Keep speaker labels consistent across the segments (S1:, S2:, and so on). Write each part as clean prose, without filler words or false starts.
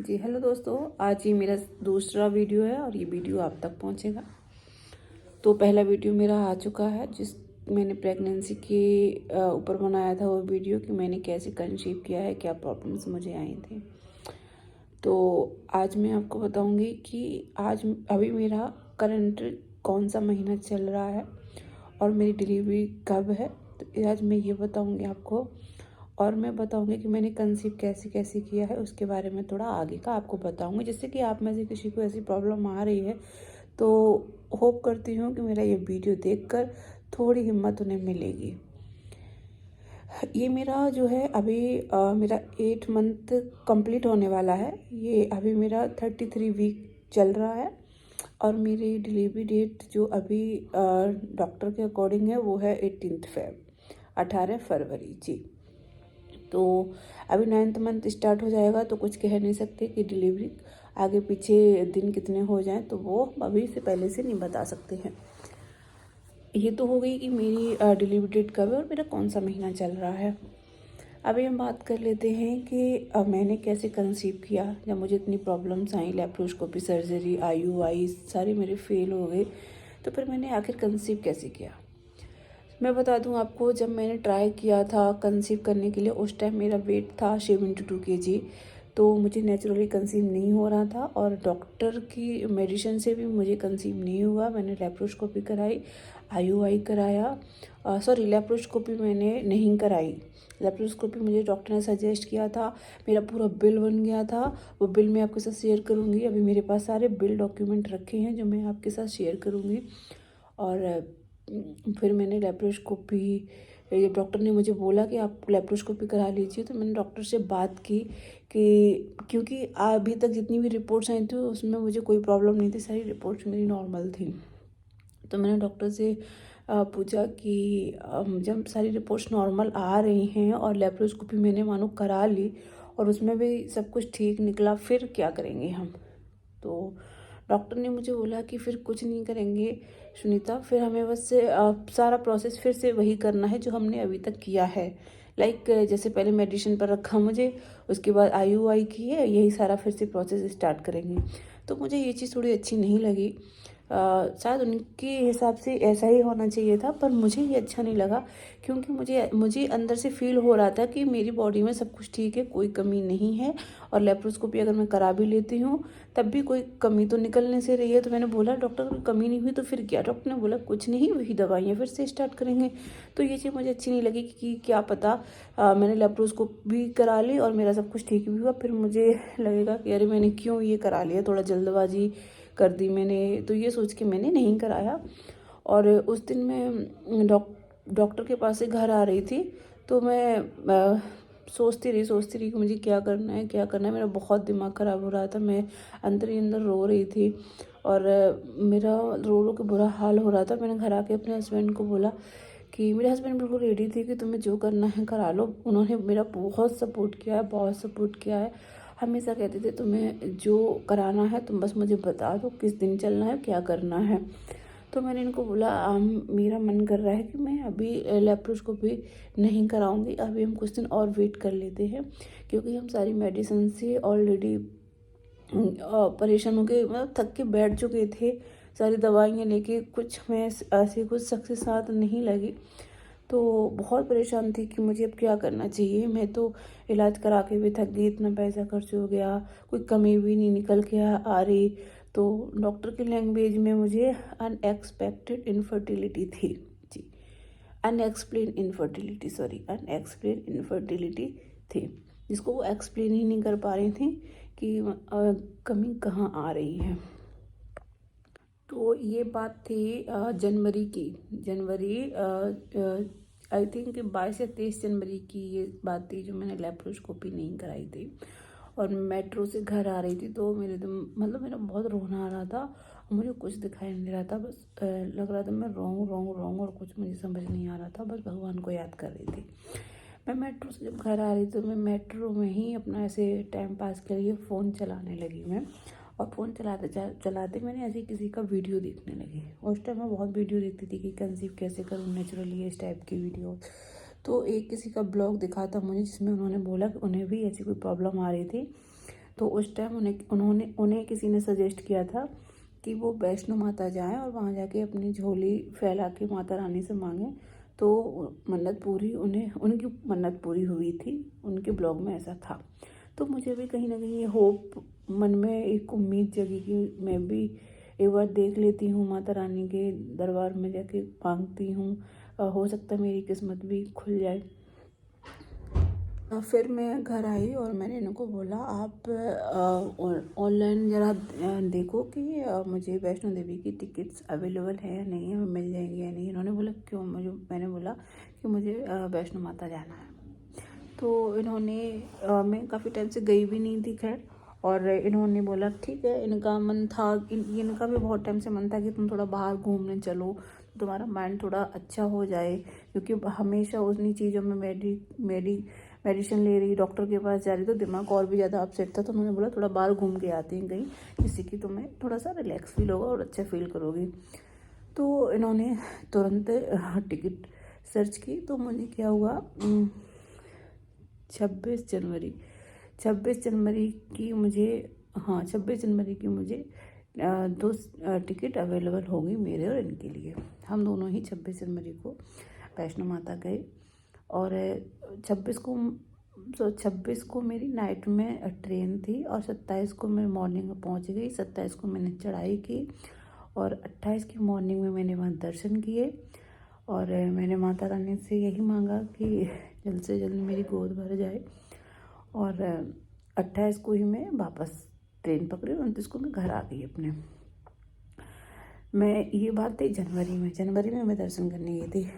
S1: जी hello दोस्तों, आज ये मेरा दूसरा वीडियो है और ये वीडियो आप तक पहुंचेगा। तो पहला वीडियो मेरा आ चुका है जिस मैंने प्रेगनेंसी के ऊपर बनाया था वो वीडियो कि मैंने कैसे कंसीव किया है, क्या प्रॉब्लम्स मुझे आई थी। तो आज मैं आपको बताऊंगी कि आज अभी मेरा करंट कौन सा महीना चल रहा है और मेरी डिलीवरी कब है। तो आज मैं ये बताऊंगी आपको और मैं बताऊंगी कि मैंने कंसीव कैसे कैसे किया है, उसके बारे में थोड़ा आगे का आपको बताऊंगी, जिससे कि आप में से किसी को ऐसी प्रॉब्लम आ रही है तो होप करती हूँ कि मेरा ये वीडियो देखकर थोड़ी हिम्मत उन्हें मिलेगी। ये मेरा जो है अभी मेरा 8 मंथ कंप्लीट होने वाला है। ये अभी मेरा 33 वीक चल रहा है और मेरी डिलीवरी डेट जो अभी डॉक्टर के अकॉर्डिंग है वो है 18 फरवरी जी। तो अभी 9th मंथ स्टार्ट हो जाएगा तो कुछ कह नहीं सकते कि डिलीवरी आगे पीछे दिन कितने हो जाएं, तो वो अभी से पहले से नहीं बता सकते हैं। ये तो हो गई कि मेरी डिलीवरी डेट कब है और मेरा कौन सा महीना चल रहा है। अभी हम बात कर लेते हैं कि मैंने कैसे कंसीव किया। जब मुझे इतनी प्रॉब्लम्स आई, लैप्रोस्कोपी, सर्जरी, IUI सारे मेरे फेल हो गए, तो फिर मैंने आखिर कंसीव कैसे किया। मैं बता दूं आपको, जब मैंने ट्राई किया था कंसीव करने के लिए उस टाइम मेरा वेट था 72 kg। तो मुझे नेचुरली कंसीव नहीं हो रहा था और डॉक्टर की मेडिसिन से भी मुझे कंसीव नहीं हुआ। मैंने लैप्रोस्कोपी कराई, IUI कराया, सॉरी लैप्रोस्कोपी मैंने नहीं कराई। लैप्रोस्कोपी मुझे डॉक्टर ने सजेस्ट किया था, मेरा पूरा बिल बन गया था। वो बिल मैं आपके साथ शेयर करूँगी। अभी मेरे पास सारे बिल डॉक्यूमेंट रखे हैं जो मैं आपके साथ शेयर करूँगी। और फिर मैंने लैप्रोस्कोपी, डॉक्टर ने मुझे बोला कि आप लैप्रोस्कोपी करा लीजिए। तो मैंने डॉक्टर से बात की कि क्योंकि अभी तक जितनी भी रिपोर्ट्स आई थी उसमें मुझे कोई प्रॉब्लम नहीं थी, सारी रिपोर्ट्स मेरी नॉर्मल थी। तो मैंने डॉक्टर से पूछा कि जब सारी रिपोर्ट्स नॉर्मल आ रही हैं और लैप्रोस्कोपी मैंने मानो करा ली और उसमें भी सब कुछ ठीक निकला, फिर क्या करेंगे हम। तो डॉक्टर ने मुझे बोला कि फिर कुछ नहीं करेंगे सुनीता, फिर हमें बस सारा प्रोसेस फिर से वही करना है जो हमने अभी तक किया है। लाइक जैसे पहले मेडिसिन पर रखा मुझे, उसके बाद IUI की है, यही सारा फिर से प्रोसेस स्टार्ट करेंगे। तो मुझे ये चीज़ थोड़ी अच्छी नहीं लगी। शायद उनके हिसाब से ऐसा ही होना चाहिए था, पर मुझे ये अच्छा नहीं लगा क्योंकि मुझे अंदर से फील हो रहा था कि मेरी बॉडी में सब कुछ ठीक है, कोई कमी नहीं है। और लेप्रोस्कोपी अगर मैं करा भी लेती हूँ तब भी कोई कमी तो निकलने से रही है। तो मैंने बोला डॉक्टर कोई कमी नहीं हुई तो फिर क्या। डॉक्टर ने बोला कुछ नहीं, वही दवाइयाँ फिर से स्टार्ट करेंगे। तो ये चीज़ मुझे अच्छी नहीं लगी कि क्या पता मैंने लेप्रोस्कोपी भी करा ली और मेरा सब कुछ ठीक भी हुआ, फिर मुझे लगेगा कि अरे मैंने क्यों ये करा लिया, थोड़ा जल्दबाजी कर दी मैंने। तो ये सोच के मैंने नहीं कराया। और उस दिन मैं डॉक्टर के पास से घर आ रही थी तो मैं सोचती रही कि मुझे क्या करना है क्या करना है। मेरा बहुत दिमाग ख़राब हो रहा था, मैं अंदर ही अंदर रो रही थी और मेरा रो रो के बुरा हाल हो रहा था। मैंने घर आके अपने हस्बैंड को बोला कि मेरे हस्बैंड बिल्कुल रेडी थे कि तुम्हें जो करना है करा लो। उन्होंने मेरा बहुत सपोर्ट किया है, बहुत सपोर्ट किया है। हमेशा कहते थे तुम्हें जो कराना है तुम बस मुझे बता दो, किस दिन चलना है, क्या करना है। तो मैंने इनको बोला मेरा मन कर रहा है कि मैं अभी लेप्रोस्कोपी नहीं कराऊंगी, अभी हम कुछ दिन और वेट कर लेते हैं क्योंकि हम सारी मेडिसिन से ऑलरेडी परेशान हो गए, मतलब थक के बैठ चुके थे सारी दवाइयाँ लेके। कुछ में ऐसी कुछ सक्सेस साथ नहीं लगी तो बहुत परेशान थी कि मुझे अब क्या करना चाहिए। मैं तो इलाज करा के भी थक गई, इतना पैसा खर्च हो गया, कोई कमी भी नहीं निकल के आ रही। तो डॉक्टर की लैंग्वेज में मुझे अनएक्सपेक्टेड इनफर्टिलिटी थी जी, unexplained infertility, sorry unexplained infertility थी, जिसको वो एक्सप्लेन ही नहीं कर पा रही थी कि कमी कहाँ आ रही है। तो ये बात थी जनवरी की, जनवरी आई थिंक 22 या 23 जनवरी की ये बात थी जो मैंने लेप्रोस्कोपी नहीं कराई थी। और मेट्रो से घर आ रही थी तो मेरे मतलब मेरा बहुत रोना आ रहा था, मुझे कुछ दिखाई नहीं दे रहा था, बस लग रहा था मैं रोऊं और कुछ मुझे समझ नहीं आ रहा था, बस भगवान को याद कर रही थी। मैं मेट्रो से जब घर आ रही तो मैं मेट्रो में ही अपना ऐसे टाइम पास के लिए फ़ोन चलाने लगी मैं। और फ़ोन चलाते चलाते मैंने ऐसे किसी का वीडियो देखने लगी। उस टाइम मैं बहुत वीडियो देखती थी कि कंसीव कैसे करूँ नेचुरली, इस टाइप की वीडियो। तो एक किसी का ब्लॉग दिखा था मुझे जिसमें उन्होंने बोला कि उन्हें भी ऐसी कोई प्रॉब्लम आ रही थी। तो उस टाइम उन्हें किसी ने सजेस्ट किया था कि वो वैष्णो माता जाएं और वहाँ जाके अपनी झोली फैला के माता रानी से मांगें, तो मन्नत पूरी उनकी मन्नत पूरी हुई थी। उनके ब्लॉग में ऐसा था। तो मुझे भी कहीं ना कहीं ये होप मन में एक उम्मीद जगी कि मैं भी एक बार देख लेती हूँ, माता रानी के दरबार में जाके मांगती हूँ, हो सकता है मेरी किस्मत भी खुल जाए। फिर मैं घर आई और मैंने इनको बोला आप ऑनलाइन ज़रा देखो कि मुझे वैष्णो देवी की टिकट्स अवेलेबल है या नहीं है, मिल जाएंगी या नहीं। इन्होंने बोला क्यों, मैंने बोला कि मुझे वैष्णो माता जाना है। तो इन्होंने मैं काफ़ी टाइम से गई भी नहीं थी खैर, और इन्होंने बोला ठीक है। इनका मन था, इनका भी बहुत टाइम से मन था कि तुम थोड़ा बाहर घूमने चलो, तुम्हारा माइंड थोड़ा अच्छा हो जाए, क्योंकि हमेशा उन्हीं चीज़ों में मेडिसिन ले रही, डॉक्टर के पास जा रही, तो दिमाग और भी ज़्यादा अपसेट था। तो उन्होंने बोला थोड़ा बाहर घूम के आते हैं कहीं, जिससे कि तुम्हें थोड़ा सा रिलैक्स फील होगा और अच्छा फील करोगी। तो इन्होंने तुरंत टिकट सर्च की। तो मुझे क्या हुआ, 26 जनवरी की मुझे 26 जनवरी की मुझे 2 टिकट अवेलेबल हो गई मेरे और इनके लिए। हम दोनों ही 26 जनवरी को वैष्णो माता गए। और 26 को मेरी नाइट में ट्रेन थी, और 27 को मैं मॉर्निंग में पहुंच गई। 27 को मैंने चढ़ाई की, और 28 की मॉर्निंग में मैंने वहाँ दर्शन किए। और मैंने माता रानी से यही मांगा कि जल्द से जल्द मेरी गोद भर जाए। और 28 को ही मैं वापस ट्रेन पकड़ी, 29 को मैं घर आ गई अपने। मैं ये बात थी जनवरी में मैं दर्शन करने गई थी।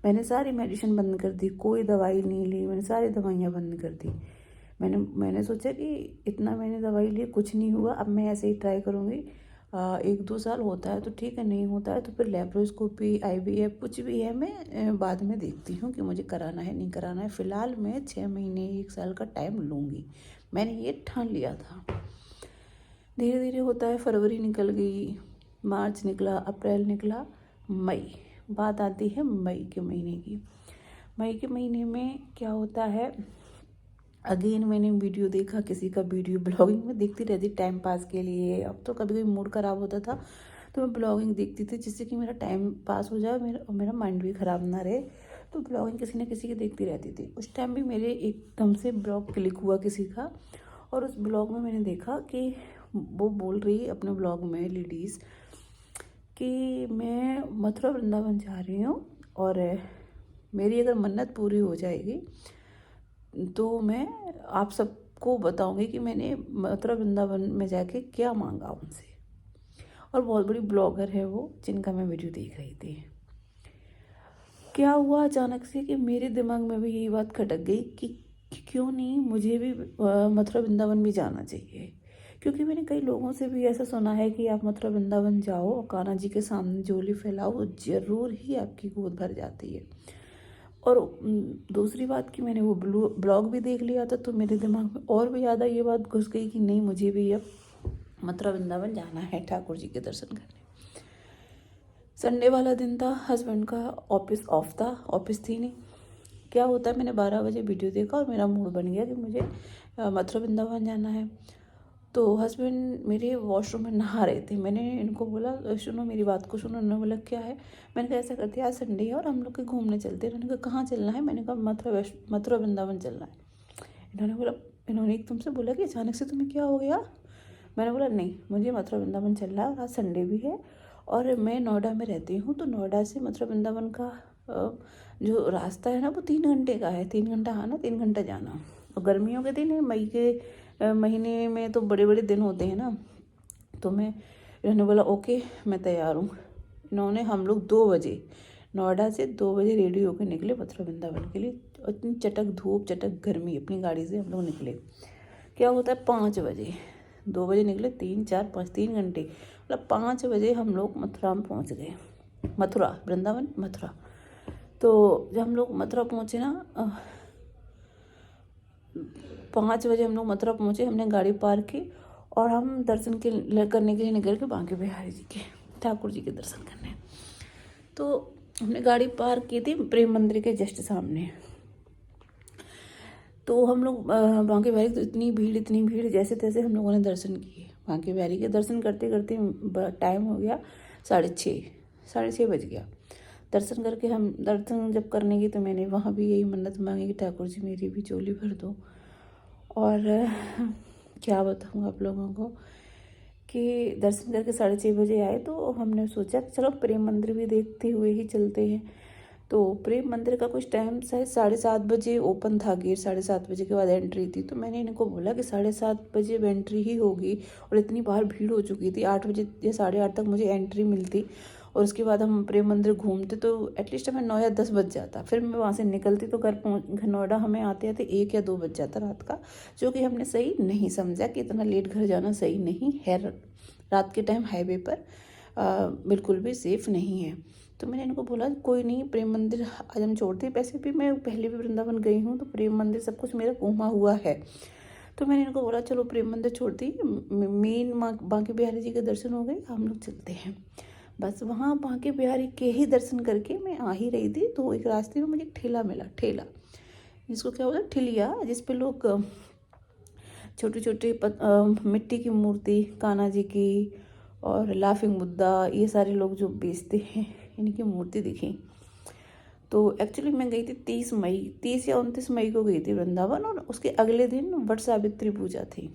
S1: मैंने सारी मेडिसिन बंद कर दी, कोई दवाई नहीं ली, मैंने सारी दवाइयाँ बंद कर दी। मैंने सोचा कि इतना मैंने दवाई ली, कुछ नहीं हुआ, अब मैं ऐसे ही ट्राई करूँगी। 1-2 साल होता है तो ठीक है, नहीं होता है तो फिर लेप्रोस्कोपी, IVF कुछ भी है, मैं बाद में देखती हूँ कि मुझे कराना है नहीं कराना है। फ़िलहाल मैं 6 महीने 1 साल का टाइम लूँगी, मैंने ये ठान लिया था। धीरे धीरे होता है, फरवरी निकल गई, मार्च निकला, अप्रैल निकला, मई। बात आती है मई के महीने की। मई के महीने में क्या होता है, अगेन मैंने वीडियो देखा, किसी का वीडियो, ब्लॉगिंग में देखती रहती टाइम पास के लिए। अब तो कभी कभी मूड ख़राब होता था तो मैं ब्लॉगिंग देखती थी, जिससे कि मेरा टाइम पास हो जाए, मेरा माइंड भी ख़राब ना रहे। तो ब्लॉगिंग किसी न किसी की देखती रहती थी। उस टाइम भी मेरे एकदम से ब्लॉग क्लिक हुआ किसी का, और उस ब्लॉग में मैंने देखा कि वो बोल रही अपने ब्लॉग में लेडीज़ कि मैं मथुरा वृंदावन जा रही हूँ, और मेरी अगर मन्नत पूरी हो जाएगी तो मैं आप सबको बताऊंगी कि मैंने मथुरा वृंदावन में जाके क्या मांगा उनसे। और बहुत बड़ी ब्लॉगर है वो, जिनका मैं वीडियो देख रही थी। क्या हुआ अचानक से कि मेरे दिमाग में भी यही बात खटक गई कि क्यों नहीं मुझे भी मथुरा वृंदावन भी जाना चाहिए। क्योंकि मैंने कई लोगों से भी ऐसा सुना है कि आप मथुरा वृंदावन जाओ और कान्हा जी के सामने झोली फैलाओ, वो ज़रूर ही आपकी गोद भर जाती है। और दूसरी बात कि मैंने वो ब्लॉग भी देख लिया था, तो मेरे दिमाग में और भी ज़्यादा ये बात घुस गई कि नहीं, मुझे भी अब मथुरा वृंदावन जाना है ठाकुर जी के दर्शन करने। संडे वाला दिन था, हस्बैंड का ऑफिस ऑफ था, ऑफिस थी नहीं। क्या होता है, मैंने 12 बजे वीडियो देखा और मेरा मूड बन गया कि मुझे मथुरा वृंदावन जाना है। तो हस्बैंड मेरे वॉशरूम में नहा रहे थे। मैंने इनको बोला सुनो मेरी बात को सुनो। उन्होंने बोला क्या है। मैंने कहा ऐसा करते हैं, आज संडे है और हम लोग के घूमने चलते हैं। उन्होंने कहा कहाँ चलना है। मैंने कहा मथुरा वृंदावन चलना है। इन्होंने एकदम से बोला कि अचानक से तुम्हें क्या हो गया। मैंने बोला नहीं, मुझे मथुरा वृंदावन चलना है, आज संडे भी है और मैं नोएडा में रहती हूँ। तो नोएडा से मथुरा वृंदावन का जो रास्ता है ना, वो 3 घंटे का है। 3 घंटा आना, 3 घंटा जाना। और गर्मियों के दिन है, मई के महीने में तो बड़े बड़े दिन होते हैं ना। तो इन्होंने बोला ओके मैं तैयार हूँ। हम लोग 2 बजे नोएडा से 2 बजे रेडी होकर निकले मथुरा वृंदावन के लिए। और इतनी चटक धूप, चटक गर्मी, अपनी गाड़ी से हम लोग निकले। क्या होता है 5 बजे, 2 बजे निकले, 3 4 5 3 घंटे, मतलब 5 बजे हम लोग मथुरा में पहुँच गए। मथुरा वृंदावन मथुरा। तो जब हम लोग मथुरा पहुँचे ना, 5 बजे हम लोग मथुरा पहुँचे। हमने गाड़ी पार्क की और हम दर्शन करने के लिए निकल के बांके बिहारी जी के, ठाकुर जी के दर्शन करने। तो हमने गाड़ी पार्क की थी प्रेम मंदिर के जस्ट सामने। तो हम लोग बांके बिहारी, तो इतनी भीड़, जैसे तैसे हम लोगों ने दर्शन किए। बांके बिहारी के दर्शन करते करते टाइम हो गया 6:30 बज गया। दर्शन करके हम दर्शन जब करने गए तो मैंने वहाँ भी यही मन्नत मांगी कि ठाकुर जी मेरी भी झोली भर दो। और क्या बताऊँ आप लोगों को कि दर्शन करके 6:30 बजे आए तो हमने सोचा कि चलो प्रेम मंदिर भी देखते हुए ही चलते हैं। तो प्रेम मंदिर का कुछ टाइम शायद 7:30 बजे ओपन था गेट, 7:30 बजे के बाद एंट्री थी। तो मैंने इनको बोला कि 7:30 बजे एंट्री ही होगी और इतनी बाहर भीड़ हो चुकी थी, 8 बजे या 8:30 तक मुझे एंट्री मिलती और उसके बाद हम प्रेम मंदिर घूमते तो एटलीस्ट हमें 9 या 10 बज जाता। फिर मैं वहाँ से निकलती तो घर नोएडा हमें आते आते 1 या 2 बज जाता रात का, जो कि हमने सही नहीं समझा कि इतना लेट घर जाना सही नहीं है। रात के टाइम हाईवे पर बिल्कुल भी सेफ़ नहीं है। तो मैंने इनको बोला कोई नहीं, प्रेम मंदिर आज हम छोड़ते हैं। वैसे भी मैं पहले भी वृंदावन गई हूँ तो प्रेम मंदिर सब कुछ मेरा घूमा हुआ है। तो मैंने इनको बोला चलो प्रेम मंदिर छोड़ दी, मेन बांके बिहारी जी के दर्शन हो गए, हम लोग चलते हैं। बस वहाँ बांके बिहारी के ही दर्शन करके मैं आ ही रही थी तो एक रास्ते में मुझे ठेला मिला, ठेला जिसको क्या होता है ठिलिया, जिस पे लोग छोटे छोटे मिट्टी की मूर्ति, कान्हा जी की और लाफिंग बुद्धा, ये सारे लोग जो बेचते हैं इनकी मूर्ति दिखी। तो एक्चुअली मैं गई थी 30 या 29 मई को गई थी वृंदावन और उसके अगले दिन वट सावित्री पूजा थी।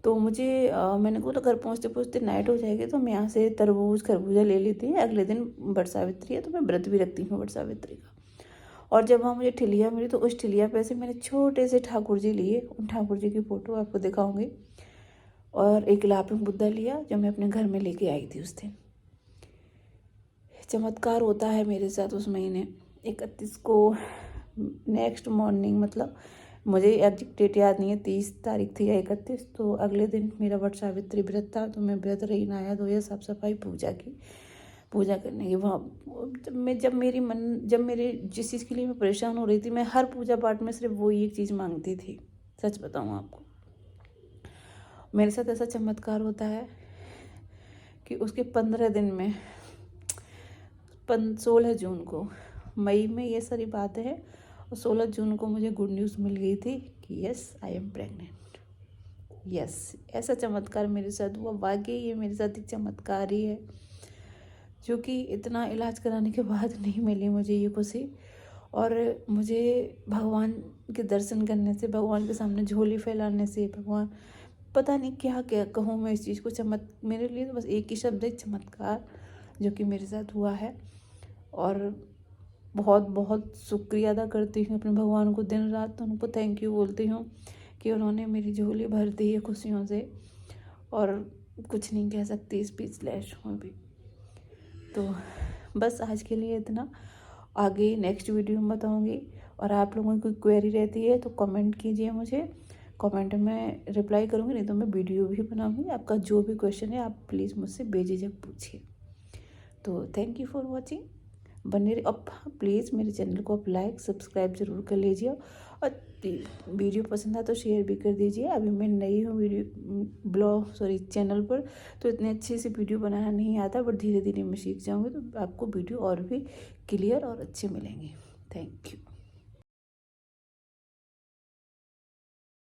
S1: तो मुझे मैंने बोला घर पहुँचते पहुँचते नाइट हो जाएगी तो मैं यहाँ से तरबूज खरबूजा ले लेती है, अगले दिन वट सावित्री है तो मैं व्रत भी रखती हूँ वट सावित्री का। और जब वहाँ मुझे ठिलिया मिली तो उस ठिलिया पे से मैंने छोटे से ठाकुर जी लिए, उन ठाकुर जी की फ़ोटो आपको दिखाऊंगी, और एक लाफिंग बुद्धा लिया जो मैं अपने घर में लेके आई थी उस दिन। चमत्कार होता है मेरे साथ उस महीने 31 को, नेक्स्ट मॉर्निंग, मतलब मुझे एग्जैक्ट डेट याद नहीं है, 30 तारीख थी या 31, तो अगले दिन मेरा वट सावित्री व्रत था। तो मैं व्रत रही, नहाया धोया, साफ सफाई, पूजा की। पूजा करने के वहाँ जब मेरे जिस चीज़ के लिए मैं परेशान हो रही थी, मैं हर पूजा पाठ में सिर्फ वो एक चीज़ मांगती थी। सच बताऊँ आपको, मेरे साथ ऐसा चमत्कार होता है कि उसके 15 दिन में 16 जून को, मई में ये सारी बातें हैं, और 16 जून को मुझे गुड न्यूज़ मिल गई थी कि yes I am pregnant. Yes, ऐसा चमत्कार मेरे साथ हुआ। वाकई ये मेरे साथ एक चमत्कार ही है, जो कि इतना इलाज कराने के बाद नहीं मिली मुझे ये खुशी। और मुझे भगवान के दर्शन करने से, भगवान के सामने झोली फैलाने से, भगवान पता नहीं क्या क्या कहूँ मैं इस चीज़ को, मेरे लिए तो बस एक ही शब्द है, चमत्कार, जो कि मेरे साथ हुआ है। और बहुत बहुत शुक्रिया अदा करती हूँ अपने भगवान को, दिन रात उनको थैंक यू बोलती हूँ कि उन्होंने मेरी झोली भर दी है खुशियों से, और कुछ नहीं कह सकती, स्पीचलेस हूँ अभी। तो बस आज के लिए इतना, आगे नेक्स्ट वीडियो में बताऊँगी। और आप लोगों की कोई क्वेरी रहती है तो कमेंट कीजिए, मुझे कमेंट में रिप्लाई करूँगी, नहीं तो मैं वीडियो भी बनाऊँगी। आपका जो भी क्वेश्चन है आप प्लीज़ मुझसे बेझिझक पूछिए। तो थैंक यू फॉर वॉचिंग। बने रहिए, अब प्लीज़ मेरे चैनल को आप लाइक सब्सक्राइब ज़रूर कर लीजिए, और वीडियो पसंद आए तो शेयर भी कर दीजिए। अभी मैं नई हूँ चैनल पर, तो इतने अच्छे से वीडियो बनाना नहीं आता, बट धीरे धीरे मैं सीख जाऊँगी तो आपको वीडियो और भी क्लियर और अच्छे मिलेंगे। Thank you.